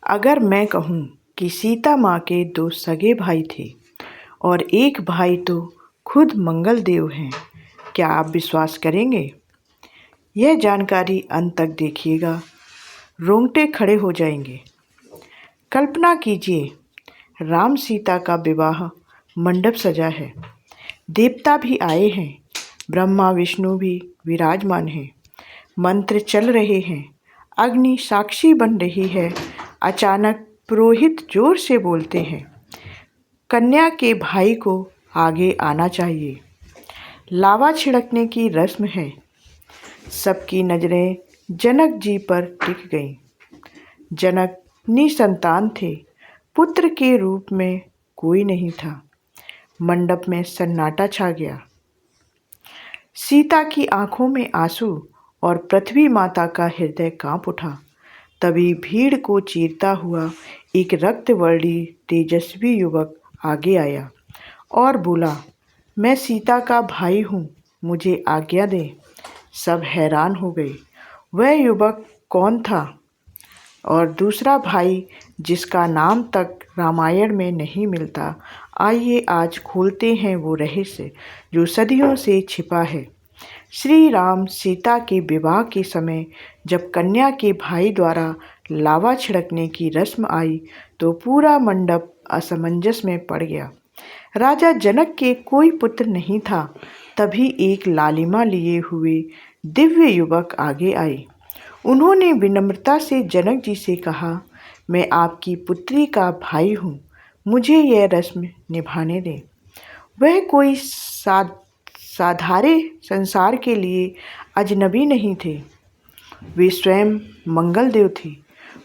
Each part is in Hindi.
अगर मैं कहूँ कि सीता माँ के दो सगे भाई थे और एक भाई तो खुद मंगल देव हैं, क्या आप विश्वास करेंगे? यह जानकारी अंत तक देखिएगा, रोंगटे खड़े हो जाएंगे। कल्पना कीजिए, राम सीता का विवाह मंडप सजा है, देवता भी आए हैं, ब्रह्मा विष्णु भी विराजमान हैं, मंत्र चल रहे हैं, अग्नि साक्षी बन रही है। अचानक पुरोहित जोर से बोलते हैं, कन्या के भाई को आगे आना चाहिए। लावा छिड़कने की रस्म है। सबकी नज़रें जनक जी पर टिक गईं। जनक निसंतान थे, पुत्र के रूप में कोई नहीं था। मंडप में सन्नाटा छा गया। सीता की आंखों में आंसू और पृथ्वी माता का हृदय कांप उठा। तभी भीड़ को चीरता हुआ एक रक्तवर्णी तेजस्वी युवक आगे आया और बोला, मैं सीता का भाई हूँ, मुझे आज्ञा दें। सब हैरान हो गए। वह युवक कौन था और दूसरा भाई जिसका नाम तक रामायण में नहीं मिलता? आइए आज खोलते हैं वो रहस्य जो सदियों से छिपा है। श्री राम सीता के विवाह के समय जब कन्या के भाई द्वारा लावा छिड़कने की रस्म आई तो पूरा मंडप असमंजस में पड़ गया। राजा जनक के कोई पुत्र नहीं था। तभी एक लालिमा लिए हुए दिव्य युवक आगे आए। उन्होंने विनम्रता से जनक जी से कहा, मैं आपकी पुत्री का भाई हूँ, मुझे यह रस्म निभाने दें। वह कोई साधारे संसार के लिए अजनबी नहीं थे, वे स्वयं मंगल देव थे।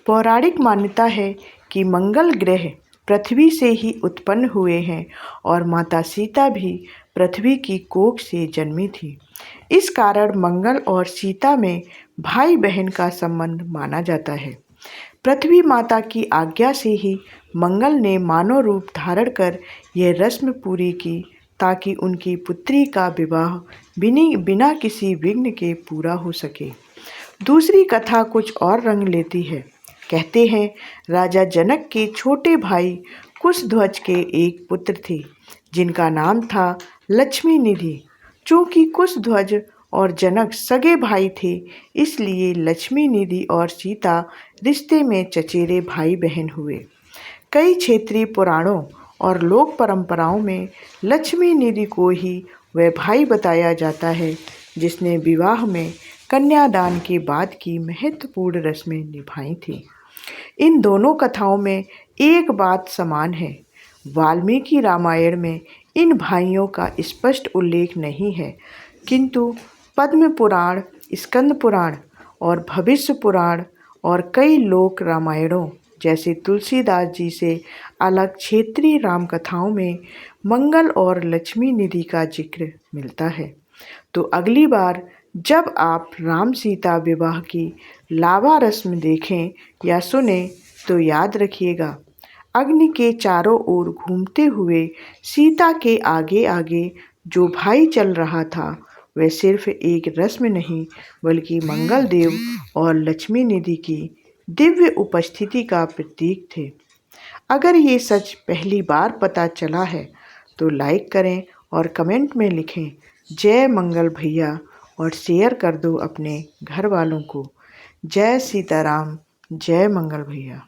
पौराणिक मान्यता है कि मंगल ग्रह पृथ्वी से ही उत्पन्न हुए हैं और माता सीता भी पृथ्वी की कोख से जन्मी थी। इस कारण मंगल और सीता में भाई बहन का संबंध माना जाता है। पृथ्वी माता की आज्ञा से ही मंगल ने मानव रूप धारण कर यह रस्म पूरी की ताकि उनकी पुत्री का विवाह बिना किसी विघ्न के पूरा हो सके। दूसरी कथा कुछ और रंग लेती है। कहते हैं, राजा जनक के छोटे भाई कुशध्वज के एक पुत्र थे जिनका नाम था लक्ष्मी निधि। चूँकि कुशध्वज और जनक सगे भाई थे, इसलिए लक्ष्मी निधि और सीता रिश्ते में चचेरे भाई बहन हुए। कई क्षेत्रीय पुराणों और लोक परंपराओं में लक्ष्मी निधि को ही वह भाई बताया जाता है जिसने विवाह में कन्यादान के बाद की महत्वपूर्ण रस्में निभाई थी। इन दोनों कथाओं में एक बात समान है, वाल्मीकि रामायण में इन भाइयों का स्पष्ट उल्लेख नहीं है, किंतु पद्म पुराण, स्कंद पुराण और भविष्य पुराण और कई लोक रामायणों जैसे तुलसीदास जी से अलग क्षेत्रीय राम कथाओं में मंगल और लक्ष्मी निधि का जिक्र मिलता है। तो अगली बार जब आप राम सीता विवाह की लावा रस्म देखें या सुने तो याद रखिएगा, अग्नि के चारों ओर घूमते हुए सीता के आगे आगे जो भाई चल रहा था वह सिर्फ एक रस्म नहीं बल्कि मंगल देव और लक्ष्मी निधि की दिव्य उपस्थिति का प्रतीक थे। अगर ये सच पहली बार पता चला है तो लाइक करें और कमेंट में लिखें जय मंगल भैया और शेयर कर दो अपने घर वालों को। जय सीताराम, जय मंगल भैया।